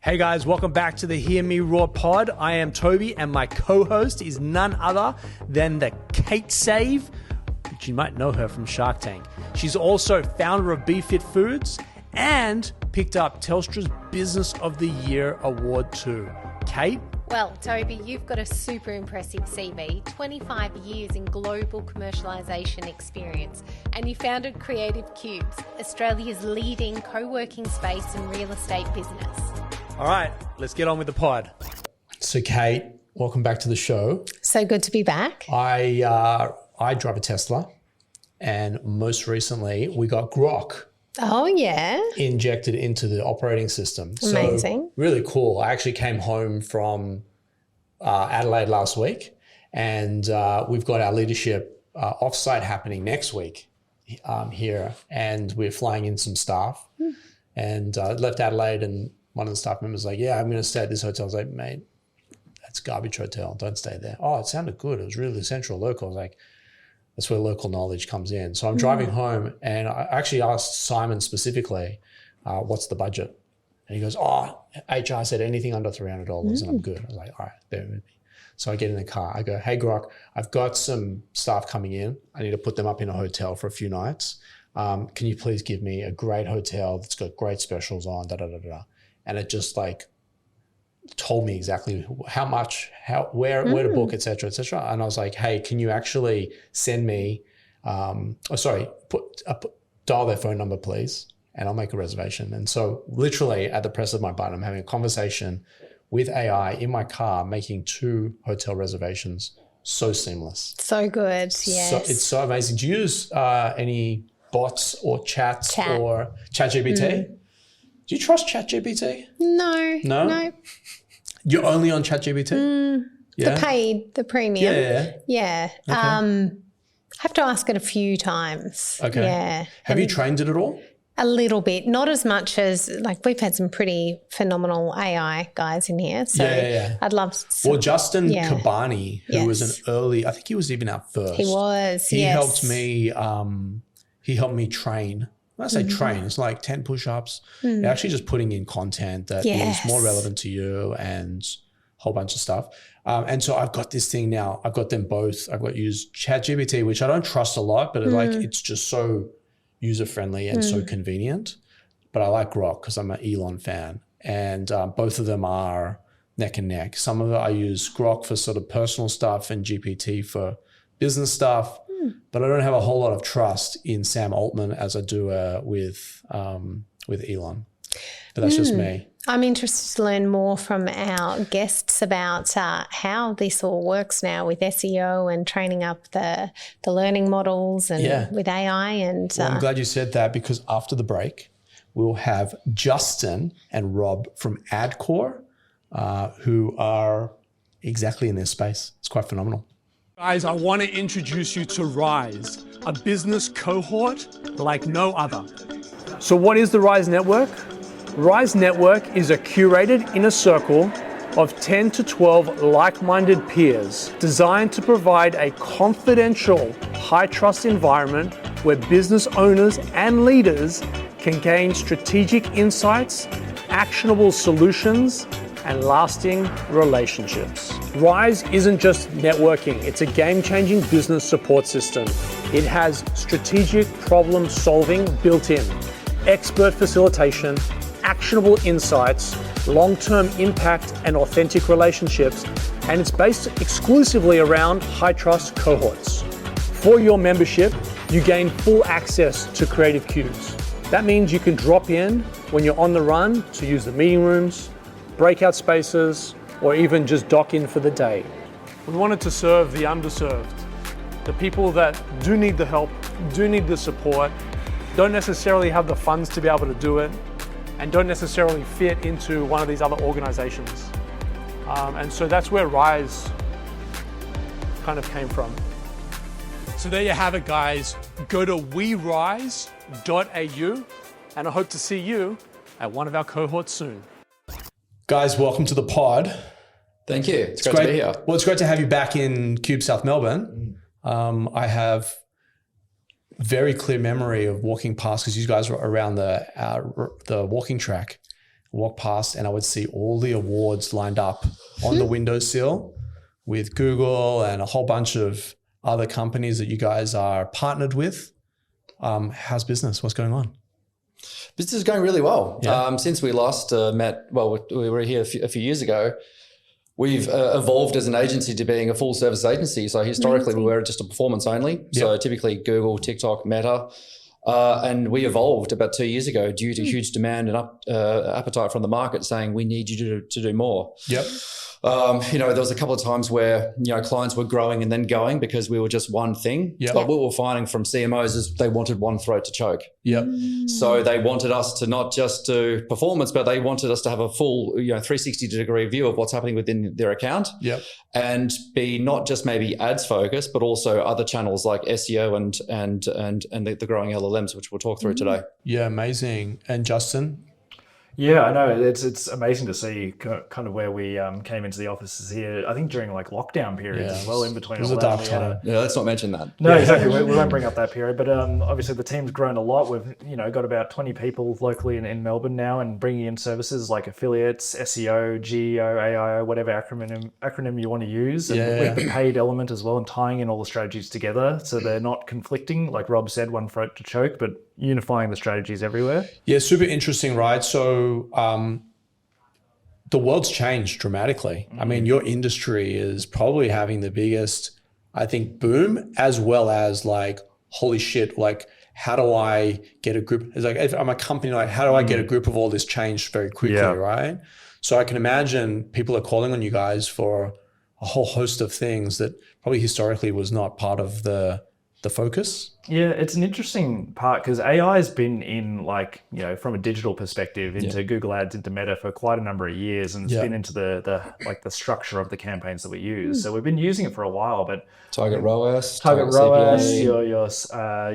Hey guys, welcome back to the Hear Me Roar pod. I am Toby and my co-host is none other than the Kate Save, which you might know her from Shark Tank. She's also founder of BeFit Foods and picked up Telstra's Business of the Year award too. Kate? Well, Toby, you've got a super impressive CV, 25 years in global commercialisation experience, and you founded Creative Cubes, Australia's leading co-working space and real estate business. All right, let's get on with the pod. So Kate, welcome back to the show. So good to be back. I drive a Tesla, and most recently we got Grok. Oh, yeah. Injected into the operating system. Amazing. So really cool. I actually came home from Adelaide last week, and we've got our leadership offsite happening next week here, and we're flying in some staff. And left Adelaide, and one of the staff members was like, yeah, I'm going to stay at this hotel. I was like, mate, that's a garbage hotel. Don't stay there. Oh, it sounded good. It was really central, local. I was like, that's where local knowledge comes in. So I'm driving home, and I actually asked Simon specifically, what's the budget? And he goes, HR said anything under $300 and I'm good. I was like, all right, bear with me. So I get in the car. I go, hey, Grok, I've got some staff coming in. I need to put them up in a hotel for a few nights. Can you please give me a great hotel that's got great specials on, da-da-da-da. And it just like told me exactly how much, where to book, et cetera, et cetera. And I was like, hey, can you actually send me, dial their phone number, please, and I'll make a reservation. And so literally at the press of my button, I'm having a conversation with AI in my car, making 2 hotel reservations. So seamless. So good, yes. So, it's so amazing. Do you use any bots or Chat. Or ChatGPT? Do you trust ChatGPT? No. You're only on ChatGPT? Yeah. The premium. Yeah. Okay. I have to ask it a few times. Okay. Yeah. Have you trained it at all? A little bit, not as much as, like, we've had some pretty phenomenal AI guys in here. So I'd love some. Well, Justin Cabani, who was an early, I think he was even our first. He was, He helped me, train. When I say train, it's like 10 push-ups. You're actually just putting in content that is more relevant to you and a whole bunch of stuff. And so I've got this thing now. I've got them both. I've got used ChatGPT, which I don't trust a lot, but it's just so user-friendly and so convenient. But I like Grok because I'm an Elon fan. And both of them are neck and neck. Some of it I use Grok for sort of personal stuff and GPT for business stuff. But I don't have a whole lot of trust in Sam Altman as I do with Elon. But that's just me. I'm interested to learn more from our guests about how this all works now with SEO and training up the learning models and with AI. And well, I'm glad you said that, because after the break, we'll have Justin and Rob from Adcore, who are exactly in this space. It's quite phenomenal. Guys, I want to introduce you to Rise, a business cohort like no other. So what is the Rise Network? Rise Network is a curated inner circle of 10 to 12 like-minded peers designed to provide a confidential, high-trust environment where business owners and leaders can gain strategic insights, actionable solutions, and lasting relationships. Rise isn't just networking, it's a game-changing business support system. It has strategic problem solving built in, expert facilitation, actionable insights, long-term impact and authentic relationships, and it's based exclusively around high-trust cohorts. For your membership, you gain full access to Creative Cubes. That means you can drop in when you're on the run to use the meeting rooms, breakout spaces, or even just dock in for the day. We wanted to serve the underserved, the people that do need the help, do need the support, don't necessarily have the funds to be able to do it, and don't necessarily fit into one of these other organizations. And so that's where Rise kind of came from. So there you have it, guys. Go to werise.au, and I hope to see you at one of our cohorts soon. Guys, welcome to the pod. Thank you. It's great to be here. Well, it's great to have you back in Cube, South Melbourne. I have very clear memory of walking past, because you guys were around the walking track, walk past and I would see all the awards lined up on the windowsill with Google and a whole bunch of other companies that you guys are partnered with. How's business? What's going on? Business is going really well. Yeah. Since we last met, well, we were here a few years ago, we've evolved as an agency to being a full service agency. So historically, we were just a performance only. So typically Google, TikTok, Meta. And we evolved about 2 years ago due to huge demand and appetite from the market saying, we need you to do more. Yep. There was a couple of times where, clients were growing and then going because we were just one thing. Yep. But what we were finding from CMOs is they wanted one throat to choke. Yep. So they wanted us to not just do performance, but they wanted us to have a full, 360-degree view of what's happening within their account. Yep. And be not just maybe ads focused, but also other channels like SEO and the growing LLMs, which we'll talk through today. Yeah, amazing. And Justin? Yeah, I know. It's amazing to see kind of where we came into the offices here. I think during like lockdown periods as well, in between. It was all a that, dark we had time. Yeah, let's not mention that. No, exactly. We won't bring up that period, but obviously the team's grown a lot. We've got about 20 people locally in Melbourne now, and bringing in services like affiliates, SEO, GEO, AIO, whatever acronym you want to use, and with the paid element as well, and tying in all the strategies together so they're not conflicting. Like Rob said, one throat to choke, but unifying the strategies everywhere. Yeah, super interesting, right? So the world's changed dramatically. I mean, your industry is probably having the biggest, I think, boom, as well as like, holy shit, like, how do I get a group? It's like, if I'm a company, like, how do I get a group of all this change very quickly, right? So I can imagine people are calling on you guys for a whole host of things that probably historically was not part of the focus. Yeah, it's an interesting part because AI has been in from a digital perspective into Google Ads, into Meta for quite a number of years, and it's been into the structure of the campaigns that we use. So we've been using it for a while, but Target ROAS, CPA.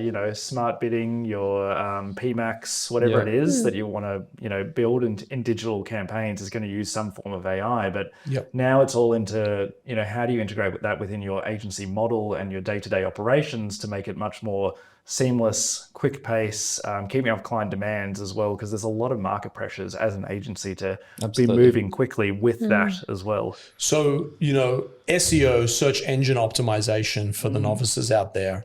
your smart bidding, your PMax, whatever it is that you want to build in digital campaigns is going to use some form of AI. But now it's all into how do you integrate that within your agency model and your day-to-day operations to make it much more seamless, quick pace, keeping up client demands as well, because there's a lot of market pressures as an agency to be moving quickly with that as well. So, SEO, search engine optimization for the novices out there,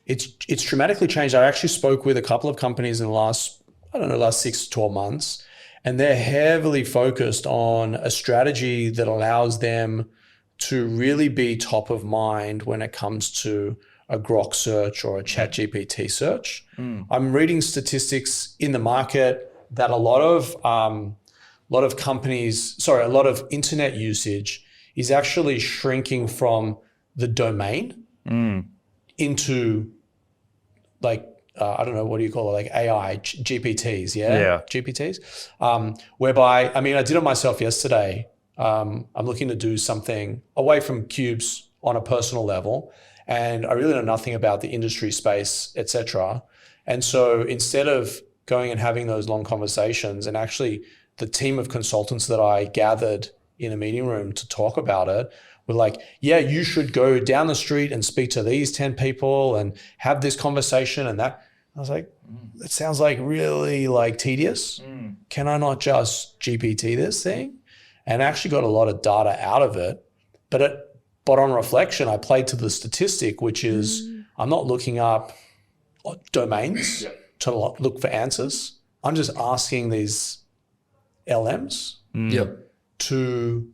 it's dramatically changed. I actually spoke with a couple of companies in the last 6 to 12 months, and they're heavily focused on a strategy that allows them to really be top of mind when it comes to a Grok search or a ChatGPT search. I'm reading statistics in the market that a lot of internet usage is actually shrinking from the domain into I don't know, what do you call it? Like AI, GPTs, GPTs, whereby, I mean, I did it myself yesterday. I'm looking to do something away from Cubes on a personal level, and I really know nothing about the industry space, etc. And so instead of going and having those long conversations, and actually the team of consultants that I gathered in a meeting room to talk about it were like, yeah, you should go down the street and speak to these 10 people and have this conversation and that. I was like, it sounds like really tedious. Can I not just GPT this thing? And I actually got a lot of data out of it. But on reflection, I played to the statistic, which is I'm not looking up domains to look for answers. I'm just asking these LMs to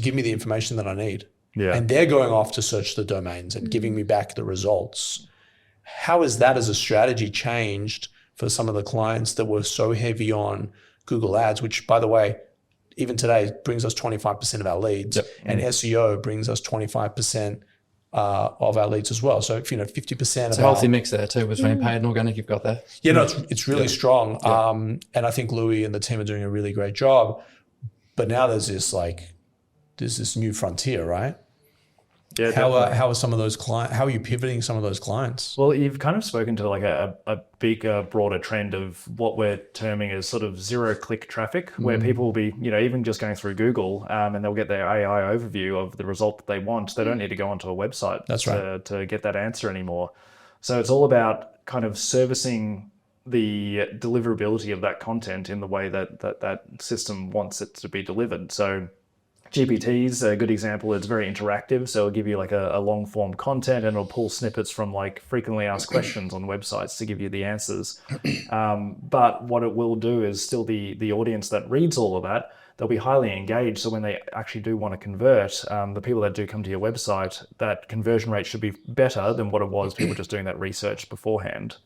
give me the information that I need. And they're going off to search the domains and giving me back the results. How has that as a strategy changed for some of the clients that were so heavy on Google Ads, which, by the way, even today brings us 25% of our leads, and SEO brings us 25% of our leads as well. So, 50% it's a healthy mix there too between paid and organic. You've got there. Yeah, no, it's really strong. And I think Louis and the team are doing a really great job. But now there's this new frontier, right? Yeah. How are some of those clients? How are you pivoting some of those clients? Well, you've kind of spoken to a bigger, broader trend of what we're terming as sort of zero-click traffic, where people will be, even just going through Google, and they'll get their AI overview of the result that they want. They don't need to go onto a website to get that answer anymore. So it's all about kind of servicing the deliverability of that content in the way that system wants it to be delivered. So GPT is a good example. It's very interactive. So it'll give you like a long form content, and it'll pull snippets from like frequently asked questions on websites to give you the answers. But what it will do is still the audience that reads all of that, they'll be highly engaged. So when they actually do want to convert, the people that do come to your website, that conversion rate should be better than what it was people just doing that research beforehand.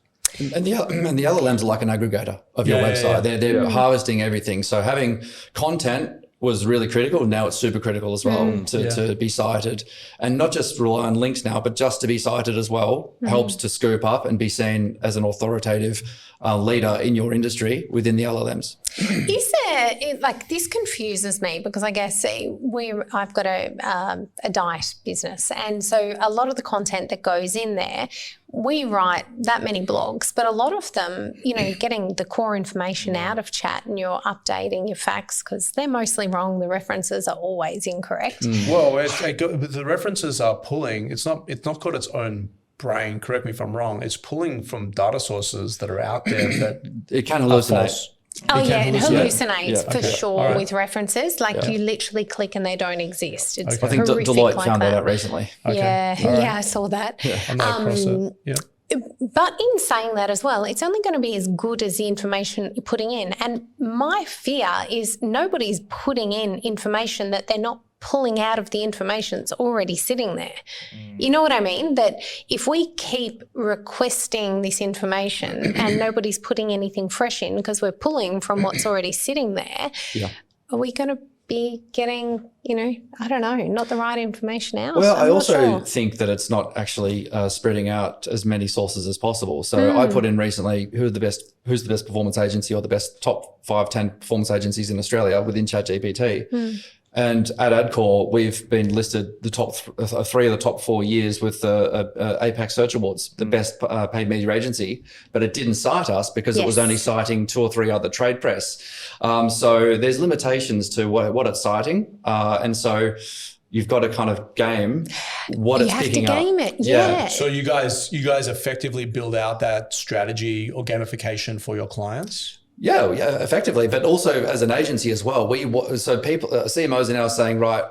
And the LLMs are like an aggregator of your website. They're harvesting everything. So having content was really critical. Now it's super critical as well to be cited, and not just rely on links now, but just to be cited as well helps to scoop up and be seen as an authoritative leader in your industry within the LLMs. Is there, like, this confuses me because I guess I've got a diet business, and so a lot of the content that goes in there, we write that many blogs, but a lot of them, getting the core information out of chat, and you're updating your facts because they're mostly wrong. The references are always incorrect. Well, the references are pulling. It's not got its own brain. Correct me if I'm wrong. It's pulling from data sources that are out there that it can hallucinate. Oh, yeah, it hallucinates for sure with references. Like you literally click and they don't exist. It's I think Deloitte found that out recently. Yeah, I saw that. Yeah, I'm not across it. Yeah. But in saying that as well, it's only going to be as good as the information you're putting in. And my fear is nobody's putting in information that they're not pulling out of the information that's already sitting there. You know what I mean? That if we keep requesting this information and nobody's putting anything fresh in because we're pulling from what's already sitting there, are we going to be getting, I don't know, not the right information out? Well, I also think that it's not actually spreading out as many sources as possible. So I put in recently who's the best performance agency or the best top 5-10 performance agencies in Australia within ChatGPT. And at Adcore, we've been listed the top 3 of the top 4 years with the APAC Search Awards, the best paid media agency. But it didn't cite us because it was only citing 2 or 3 other trade press. So there's limitations to what it's citing. And so you've got to kind of game what it's picking up. You have to game it, yeah. So you guys effectively build out that strategy or gamification for your clients? Yeah, effectively, but also as an agency as well. So people, CMOs are now saying, right,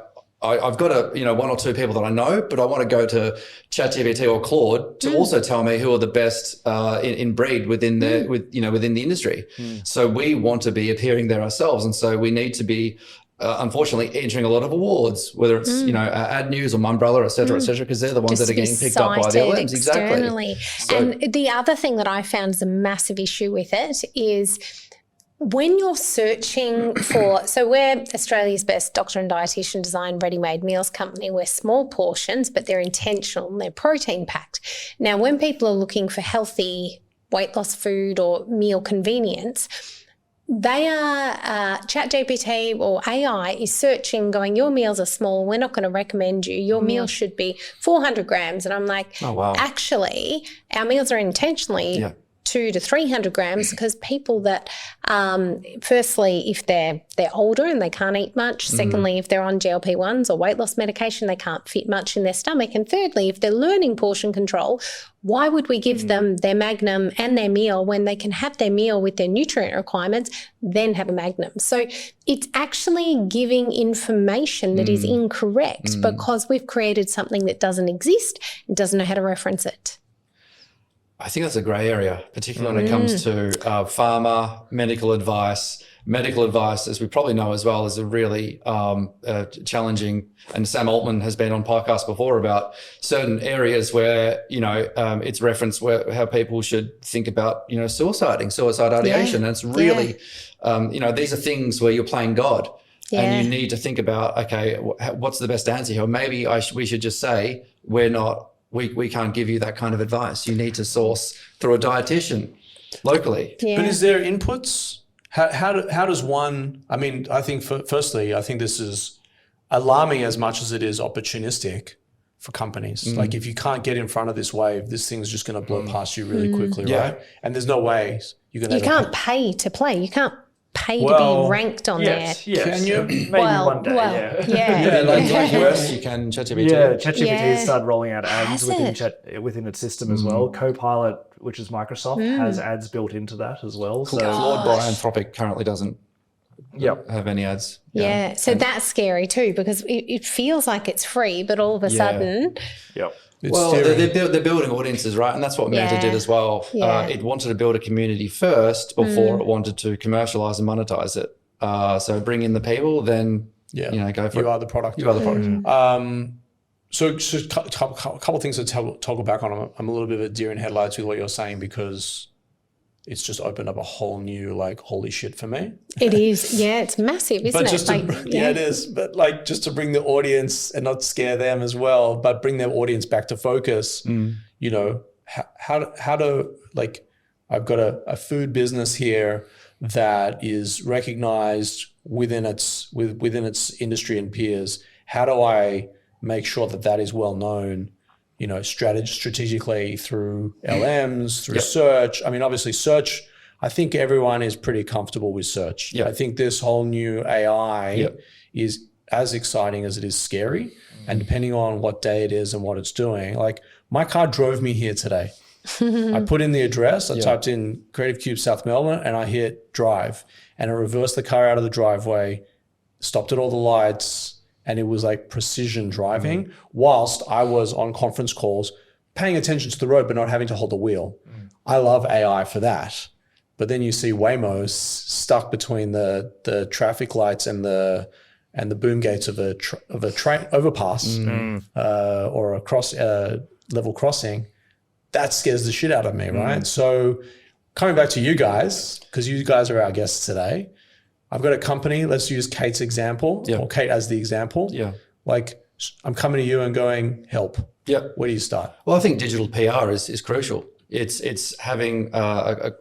I've got 1 or 2 people that I know, but I want to go to ChatGPT or Claude to also tell me who are the best in breed within within the industry. So we want to be appearing there ourselves, and so we need to be. Unfortunately, entering a lot of awards, whether it's Ad News or Mumbrella, et cetera, because they're the ones that are getting picked up by the LMs. Exactly. So, and the other thing that I found is a massive issue with it is when you're searching for, so we're Australia's best doctor and dietitian design ready-made meals company. We're small portions, but they're intentional and they're protein packed. Now, when people are looking for healthy weight loss food or meal convenience, they are ChatGPT or AI is searching, going, your meals are small. We're not going to recommend you. Your meal should be 400 grams. And I'm like, actually, our meals are intentionally 200 to 300 grams because people that, firstly, if they're older and they can't eat much. Secondly, if they're on GLP-1s or weight loss medication, they can't fit much in their stomach. And thirdly, if they're learning portion control, why would we give them their Magnum and their meal when they can have their meal with their nutrient requirements, then have a Magnum? So it's actually giving information that is incorrect because we've created something that doesn't exist and doesn't know how to reference it. I think that's a grey area, particularly when it comes to pharma, medical advice. Medical advice, as we probably know as well, is a really challenging, and Sam Altman has been on podcasts before about certain areas where, it's referenced how people should think about, suicide ideation. And it's really, these are things where you're playing God. And you need to think about, okay, what's the best answer here? Or maybe we should just say, we can't give you that kind of advice. You need to source through a dietitian locally. Yeah. But is there inputs? How does one, I think firstly, I think this is alarming as much as it is opportunistic for companies. Like if you can't get in front of this wave, this thing's just going to blow past you really quickly, right? And there's no way you can't pay to play. You can't pay to be ranked on yes. Can you? Maybe one day, yeah. Like US, you can ChatGPT. Yeah, ChatGPT started rolling out ads within its system as well. Copilot, which is Microsoft, has ads built into that as well. So Claude by Anthropic currently doesn't have any ads. Yeah, so that's scary too, because it feels like it's free, but all of a sudden... They're building audiences, right? And that's what Meta did as well. It wanted to build a community first before it wanted to commercialize and monetize it. So bring in the people, then go for it. You are the product. You are the product. So a couple of things to toggle back on. I'm a little bit of a deer in headlights with what you're saying, because it's just opened up a whole new, like, holy shit for me. It is. Yeah, it's massive, isn't it? It is. But like, just to bring the audience and not scare them as well, but bring their audience back to focus, you know, how to, like, I've got a food business here that is recognized within its industry and peers. How do I make sure that is well known, you know, strategically through LMs, through search? I mean, obviously search, I think everyone is pretty comfortable with search. I think this whole new AI is as exciting as it is scary. And depending on what day it is and what it's doing, like, my car drove me here today. I put in the address, I typed in Creative Cubes South Melbourne, and I hit drive, and it reversed the car out of the driveway, stopped at all the lights, and it was like precision driving whilst I was on conference calls, paying attention to the road, but not having to hold the wheel. I love AI for that. But then you see Waymo stuck between the traffic lights and the boom gates of a train overpass or a level crossing. That scares the shit out of me, right? So coming back to you guys, because you guys are our guests today, I've got a company. Let's use Kate's example, or Kate as the example. Like, I'm coming to you and going, help. Where do you start? Well, I think digital PR is crucial. It's having either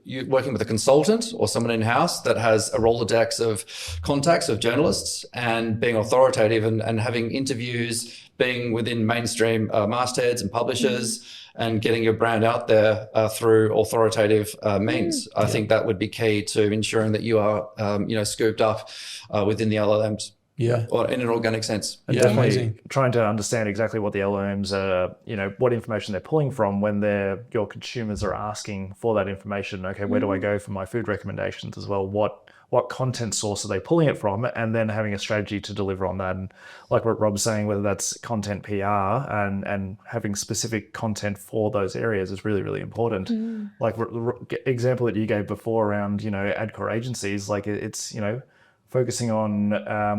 you working with a consultant or someone in house that has a Rolodex of contacts of journalists, and being authoritative and having interviews, being within mainstream mastheads and publishers, and getting your brand out there through authoritative means. I think that would be key to ensuring that you are scooped up within the LLMs. Or in an organic sense. And definitely trying to understand exactly what the LLMs are, what information they're pulling from when your consumers are asking for that information. Okay, where do I go for my food recommendations as well? What content source are they pulling it from? And then having a strategy to deliver on that. And like what Rob's saying, whether that's content PR and having specific content for those areas is really, really important. Like the example that you gave before around, Adcore agencies, like it's, focusing on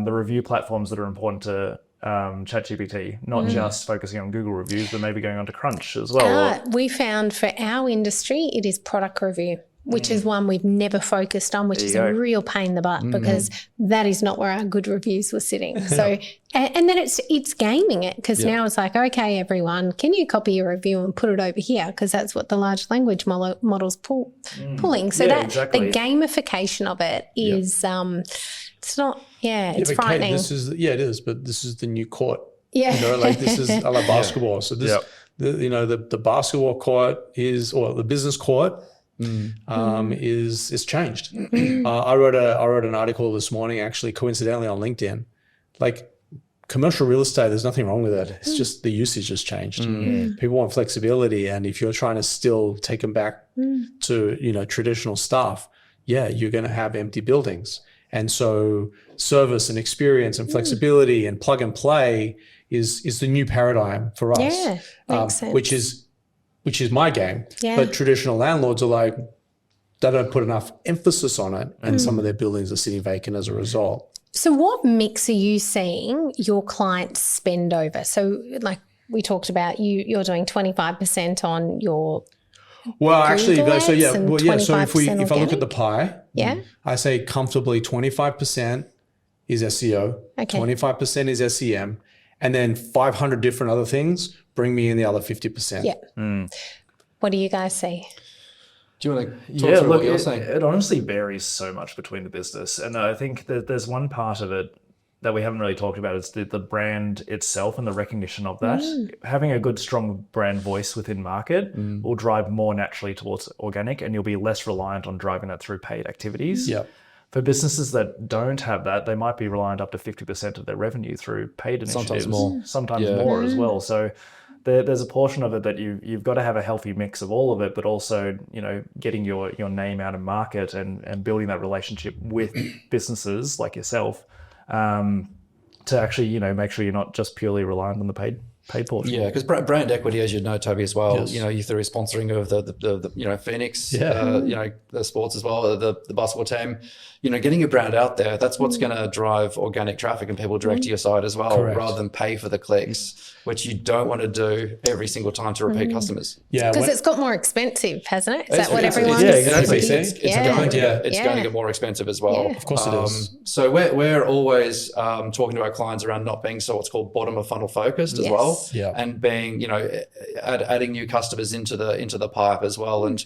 the review platforms that are important to ChatGPT, not just focusing on Google reviews, but maybe going on to Crunch as well. We found for our industry, it is product review, which is one we've never focused on, which is a real pain in the butt, because that is not where our good reviews were sitting. So, and then it's gaming it, because now it's like, okay, everyone, can you copy your review and put it over here? Because that's what the large language model's pulling. So the gamification of it is, it's not, it's frightening. Kate, it is, but this is the new court. Like, this is a la basketball. So this, the basketball court or the business court is changed. I wrote an article this morning, actually, coincidentally, on LinkedIn. Like, commercial real estate, there's nothing wrong with it. It's just the usage has changed. People want flexibility, and if you're trying to still take them back to traditional stuff, you're going to have empty buildings. And so service and experience and flexibility and plug and play is the new paradigm for us. Makes sense. Which is my game. But traditional landlords are like, they don't put enough emphasis on it, and some of their buildings are sitting vacant as a result. So what mix are you seeing your clients spend over? So like we talked about, you're doing 25% on your Well, actually, Google so ads and so if I look organic? at the pie, I say comfortably 25% is SEO, 25% is SEM, and then 500 different other things bring me in the other 50%. What do you guys see? Do you want to talk through what you're saying? It honestly varies so much between the business. And I think that there's one part of it that we haven't really talked about is the brand itself and the recognition of that. Having a good, strong brand voice within market will drive more naturally towards organic, and you'll be less reliant on driving that through paid activities. Yeah. For businesses that don't have that, they might be reliant up to 50% of their revenue through paid initiatives. Sometimes more as well. So there's a portion of it that you've got to have a healthy mix of all of it, but also, getting your name out in market and building that relationship with businesses like yourself, to actually, make sure you're not just purely reliant on the paid portion. Yeah, because brand equity, as you know, Toby, as well. Yes. You through sponsoring of the Phoenix, the sports as well, the basketball team. Getting your brand out there, that's what's going to drive organic traffic and people direct to your site as well, rather than pay for the clicks, which you don't want to do every single time to repeat customers. Yeah, because it's got more expensive, hasn't it? Is that what everyone's? Yeah, exactly. It's going to get more expensive as well. Yeah. Of course it is. So we're always talking to our clients around not being so what's called bottom of funnel focused as well, and being adding new customers into the pipe as well. And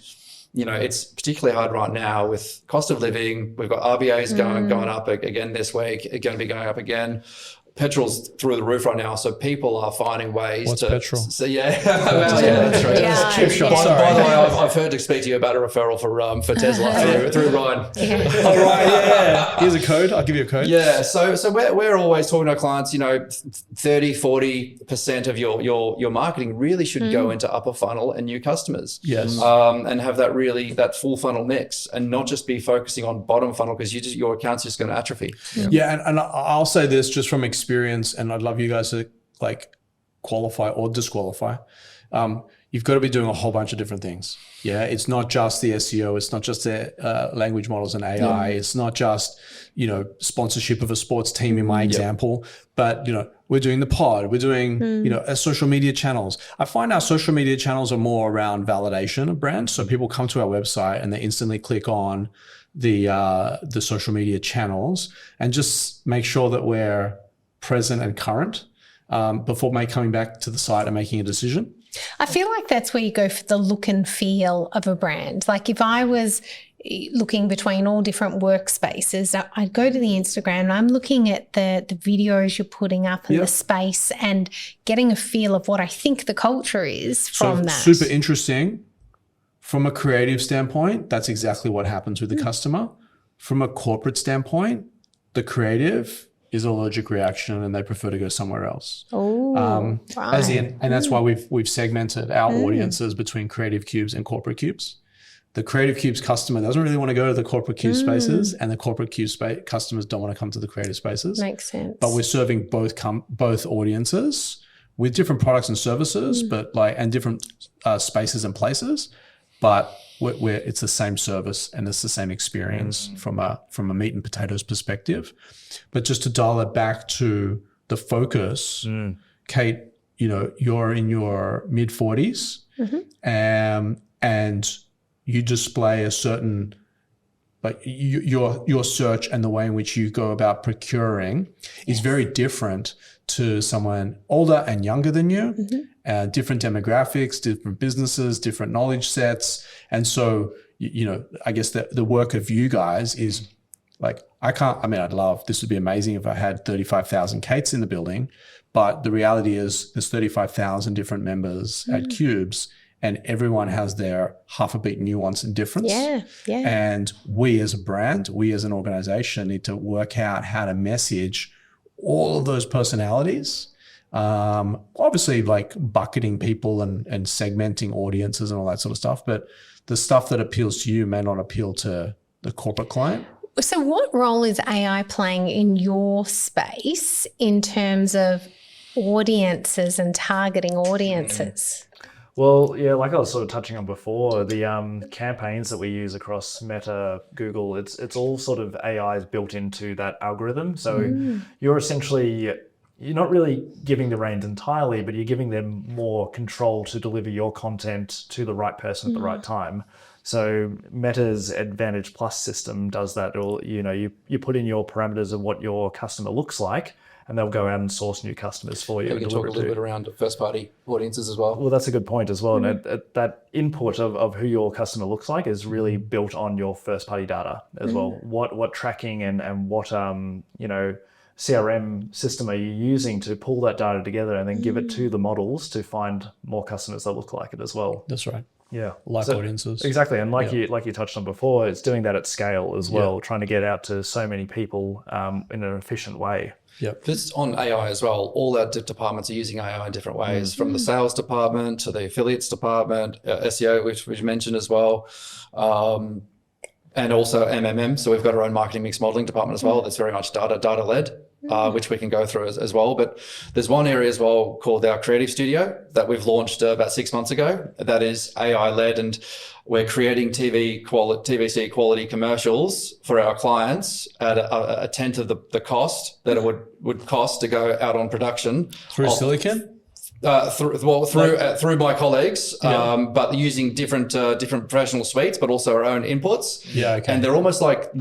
it's particularly hard right now with cost of living. We've got RBAs going up again this week. It's going to be going up again. Petrol's through the roof right now, so people are finding ways What's to. petrol? So that's true. Yeah. Chip shop. By the way, I've heard to speak to you about a referral for Tesla through Ryan. All right, yeah. Here's a code. I'll give you a code. Yeah, so we're always talking to our clients. 30-40% of your marketing really should go into upper funnel and new customers. Yes. And have that full funnel mix, and not just be focusing on bottom funnel, because your account's just going to atrophy. Yeah, and I'll say this just from experience, and I'd love you guys to qualify or disqualify. You've got to be doing a whole bunch of different things. Yeah, it's not just the SEO. It's not just the language models and AI. It's not just sponsorship of a sports team in my example, but we're doing the pod. We're doing social media channels. I find our social media channels are more around validation of brands. So people come to our website and they instantly click on the social media channels and just make sure that we're present and current before coming back to the site and making a decision. I feel like that's where you go for the look and feel of a brand. Like if I was looking between all different workspaces, I'd go to the Instagram and I'm looking at the videos you're putting up and the space and getting a feel of what I think the culture is from that. Super interesting. From a creative standpoint, that's exactly what happens with the customer. From a corporate standpoint, the creative is allergic reaction and they prefer to go somewhere else. Oh, right. And that's why we've segmented our audiences between creative cubes and corporate cubes. The creative cubes customer doesn't really want to go to the corporate cube spaces, and the corporate cube customers don't want to come to the creative spaces. Makes sense. But we're serving both audiences with different products and services, and different spaces and places. But it's the same service and it's the same experience from a meat and potatoes perspective. But just to dial it back to the focus, Kate, you're in your mid 40s, and you display a certain, your search and the way in which you go about procuring is very different to someone older and younger than you. Different demographics, different businesses, different knowledge sets. And so, I guess the work of you guys is this would be amazing if I had 35,000 Kates in the building, but the reality is there's 35,000 different members at Cubes, and everyone has their half a beat nuance and difference. Yeah. And we as a brand, we as an organization need to work out how to message all of those personalities. Obviously bucketing people and segmenting audiences and all that sort of stuff, but the stuff that appeals to you may not appeal to the corporate client. So what role is AI playing in your space in terms of audiences and targeting audiences? Well, yeah, like I was sort of touching on before, the campaigns that we use across Meta, Google, it's all sort of AIs built into that algorithm. So you're not really giving the reins entirely, but you're giving them more control to deliver your content to the right person at the right time. So Meta's Advantage Plus system does that. Or, you put in your parameters of what your customer looks like, and they'll go out and source new customers for you. We can talk a little bit around first-party audiences as well. Well, that's a good point as well. And that input of who your customer looks like is really built on your first-party data as well. What tracking and what CRM system are you using to pull that data together and then give it to the models to find more customers that look like it as well? That's right. Yeah. Like audiences. Exactly. And like you touched on before, it's doing that at scale as well, trying to get out to so many people in an efficient way. Yep. Just on AI as well, all our departments are using AI in different ways, from the sales department to the affiliates department, SEO, which we mentioned as well, and also MMM. So we've got our own marketing mix modeling department as well. That's very much data-led, which we can go through as well. But there's one area as well called our Creative Studio that we've launched about 6 months ago. That is AI-led, and we're creating TVC quality commercials for our clients at a tenth of the cost that it would cost to go out on production. Through Silicon? Through my colleagues, but using different professional suites, but also our own inputs. Yeah, okay. And they're almost like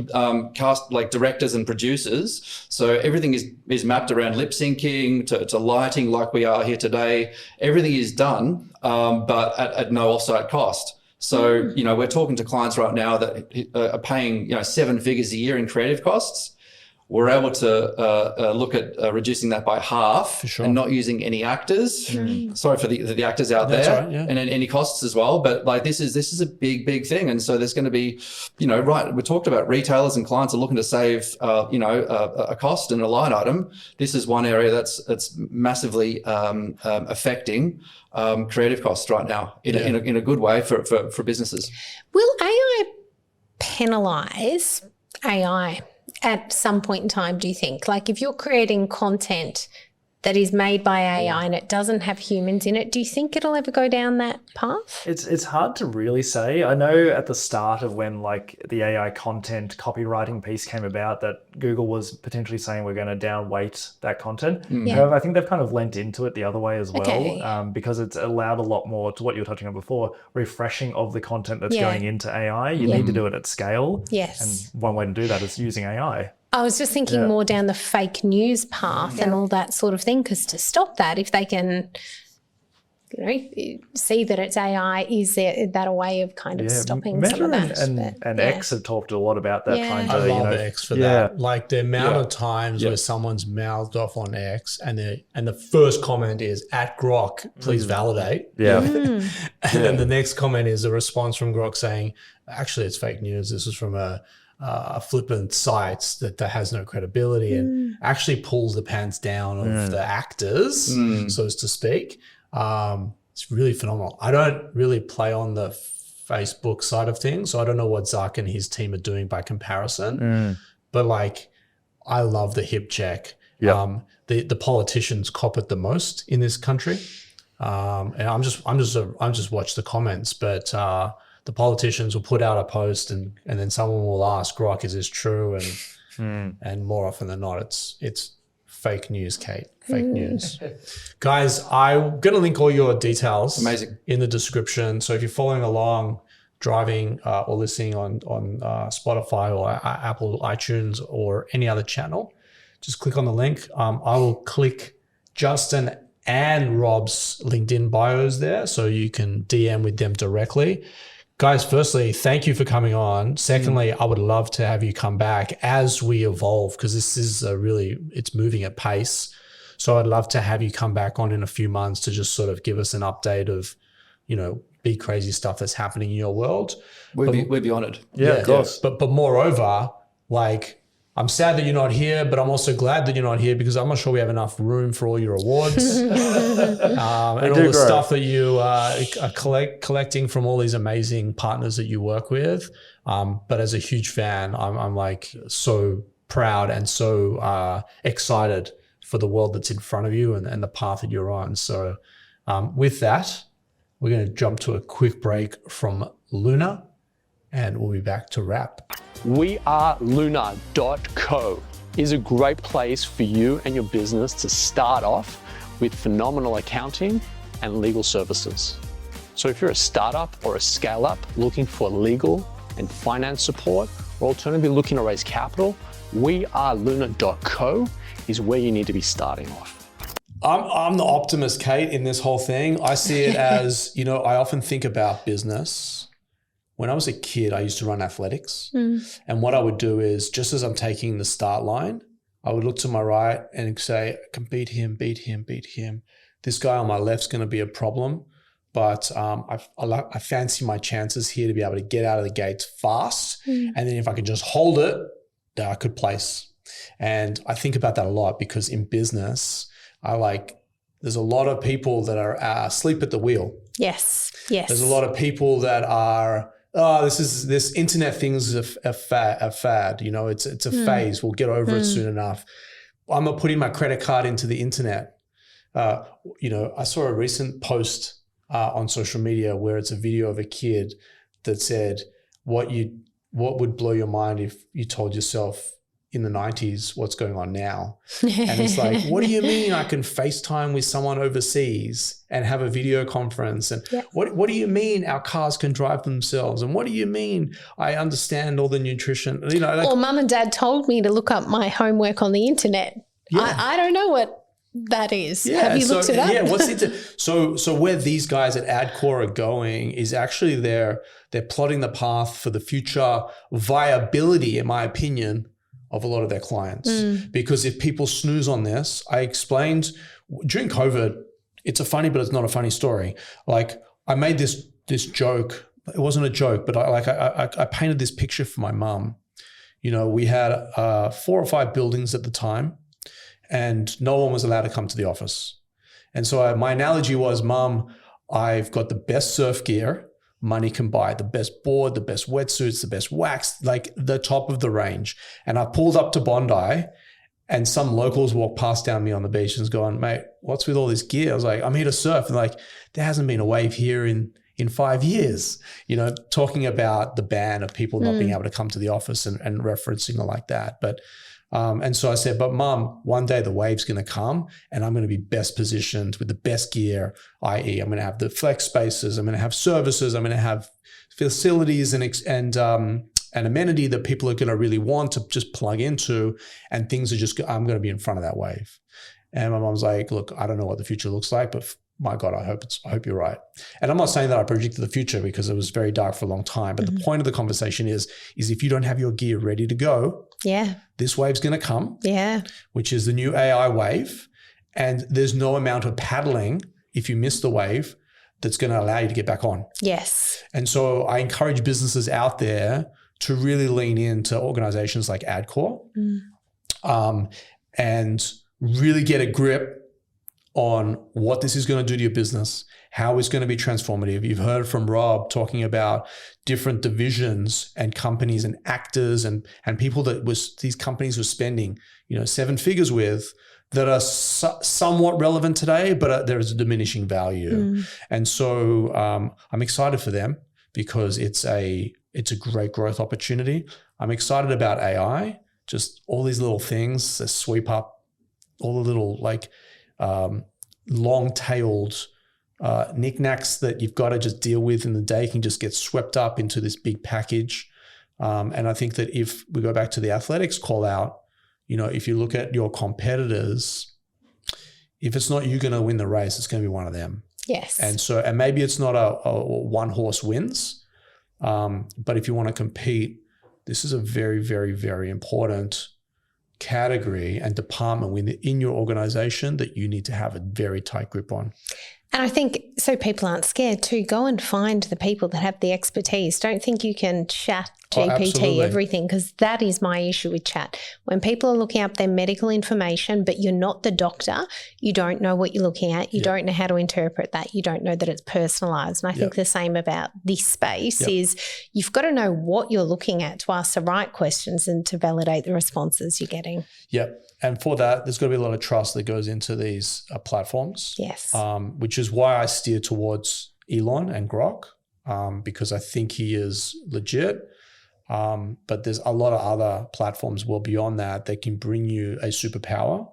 directors and producers. So everything is mapped around lip syncing to lighting, like we are here today. Everything is done, but at no offsite cost. So we're talking to clients right now that are paying 7 figures a year in creative costs. We're able to look at reducing that by half, and not using any actors. Sorry for the actors out there, right, yeah. and any costs as well. But like this is a big thing, and so there's going to be, we talked about retailers and clients are looking to save, a cost and a line item. This is one area that's massively affecting creative costs right now in a good way for businesses. Will AI penalise AI at some point in time, do you think? Like if you're creating content that is made by AI and it doesn't have humans in it, do you think it'll ever go down that path? It's hard to really say. I know at the start of when like the AI content copywriting piece came about that Google was potentially saying we're going to downweight that content. However, I think they've kind of lent into it the other way as well, because it's allowed a lot more, to what you were touching on before, refreshing of the content that's going into AI. You need to do it at scale. Yes. And one way to do that is using AI. I was just thinking more down the fake news path and all that sort of thing, because to stop that, if they can, see that it's AI, is that a way of kind of stopping Meta some of that? And X have talked a lot about that. Trying to, I love X for that. Like the amount of times where someone's mouthed off on X and the first comment is at Grok, please validate. Yeah. And then the next comment is a response from Grok saying, actually, it's fake news. This is from a flippant site that has no credibility and actually pulls the pants down of the actors, so as to speak. It's really phenomenal. I don't really play on the Facebook side of things, so I don't know what Zuck and his team are doing by comparison. But like, I love the hip check. The politicians cop it the most in this country, and I'm just watch the comments, but. The politicians will put out a post and then someone will ask, Grok, is this true? And more often than not, it's fake news, Kate. Fake news. Guys, I'm going to link all your details in the description. So if you're following along, driving or listening on Spotify or Apple iTunes or any other channel, just click on the link. I will click Justin and Rob's LinkedIn bios there so you can DM with them directly. Guys, firstly, thank you for coming on. Secondly, I would love to have you come back as we evolve, because this is it's moving at pace. So I'd love to have you come back on in a few months to just sort of give us an update of, big crazy stuff that's happening in your world. We'd be honored. Yeah, of course. But moreover, like, I'm sad that you're not here, but I'm also glad that you're not here because I'm not sure we have enough room for all your awards and all the stuff that you are collecting from all these amazing partners that you work with. But as a huge fan, I'm like so proud and so excited for the world that's in front of you and the path that you're on. So with that, we're going to jump to a quick break from Luna and we'll be back to wrap. Luna.co is a great place for you and your business to start off with phenomenal accounting and legal services. So if you're a startup or a scale-up looking for legal and finance support, or alternatively looking to raise capital, Luna.co is where you need to be starting off. I'm the optimist, Kate, in this whole thing. I see it as, I often think about business. When I was a kid, I used to run athletics. And what I would do is, just as I'm taking the start line, I would look to my right and say, I can beat him. This guy on my left's going to be a problem, but I fancy my chances here to be able to get out of the gates fast. And then if I can just hold it, then I could place. And I think about that a lot because in business, there's a lot of people that are asleep at the wheel. Yes. There's a lot of people that are, this internet thing is a fad. You know, it's a phase. We'll get over it soon enough. I'm not putting my credit card into the internet. You know, I saw a recent post on social media where it's a video of a kid that said, what would blow your mind if you told yourself in the 90s what's going on now? And it's like, what do you mean I can FaceTime with someone overseas and have a video conference? And what do you mean our cars can drive themselves? And what do you mean I understand all the nutrition? You know, or mum and dad told me to look up my homework on the internet. I don't know what that is. Have you looked it up? Yeah, what's it? So where these guys at Adcore are going is actually they're plotting the path for the future viability, in my opinion, of a lot of their clients. Because if people snooze on this, I explained during COVID, it's a funny, but it's not a funny story. Like I made this joke. It wasn't a joke, but I painted this picture for my mum. You know, we had 4 or 5 buildings at the time, and no one was allowed to come to the office. And so my analogy was, Mum, I've got the best surf gear money can buy, the best board, the best wetsuits, the best wax, like the top of the range. And I pulled up to Bondi and some locals walked past down me on the beach and was going, mate, what's with all this gear? I was like, I'm here to surf. And like, there hasn't been a wave here in 5 years, you know, talking about the ban of people not being able to come to the office and referencing it like that. But and so I said, but Mum, one day the wave's going to come and I'm going to be best positioned with the best gear, i.e. I'm going to have the flex spaces, I'm going to have services, I'm going to have facilities and amenity that people are going to really want to just plug into, and things are just, I'm going to be in front of that wave. And my mom's like, look, I don't know what the future looks like, but my God, I hope you're right. And I'm not saying that I predicted the future because it was very dark for a long time. But the point of the conversation is if you don't have your gear ready to go, this wave's going to come, which is the new AI wave. And there's no amount of paddling if you miss the wave that's going to allow you to get back on. Yes. And so I encourage businesses out there to really lean into organizations like Adcore and really get a grip on what this is going to do to your business, how it's going to be transformative. You've heard from Rob talking about different divisions and companies and actors and people that these companies were spending, 7 figures with, that are somewhat relevant today, but there is a diminishing value. And so I'm excited for them because it's a great growth opportunity. I'm excited about AI, just all these little things that sweep up all the little long-tailed knickknacks that you've got to just deal with in the day can just get swept up into this big package. And I think that if we go back to the athletics call out, if you look at your competitors, if it's not you going to win the race, it's going to be one of them. Yes. And maybe it's not a one horse wins, but if you want to compete, this is a very, very, very important category and department within your organization that you need to have a very tight grip on. And I think so people aren't scared to go and find the people that have the expertise. Don't think you can chat GPT everything, because that is my issue with chat. When people are looking up their medical information, but you're not the doctor, you don't know what you're looking at. You don't know how to interpret that. You don't know that it's personalized. And I think the same about this space is you've got to know what you're looking at to ask the right questions and to validate the responses you're getting. Yep. And for that, there's got to be a lot of trust that goes into these platforms. Yes. Which is why I steer towards Elon and Grok, because I think he is legit. But there's a lot of other platforms well beyond that can bring you a superpower.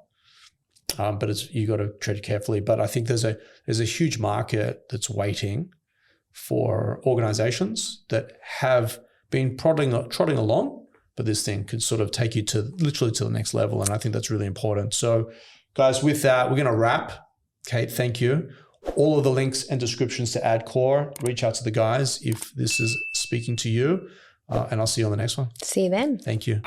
But you got to tread carefully. But I think there's a huge market that's waiting for organizations that have been trotting along, but this thing could sort of take you literally to the next level. And I think that's really important. So guys, with that, we're going to wrap. Kate, thank you. All of the links and descriptions to Adcore, reach out to the guys if this is speaking to you. And I'll see you on the next one. See you then. Thank you.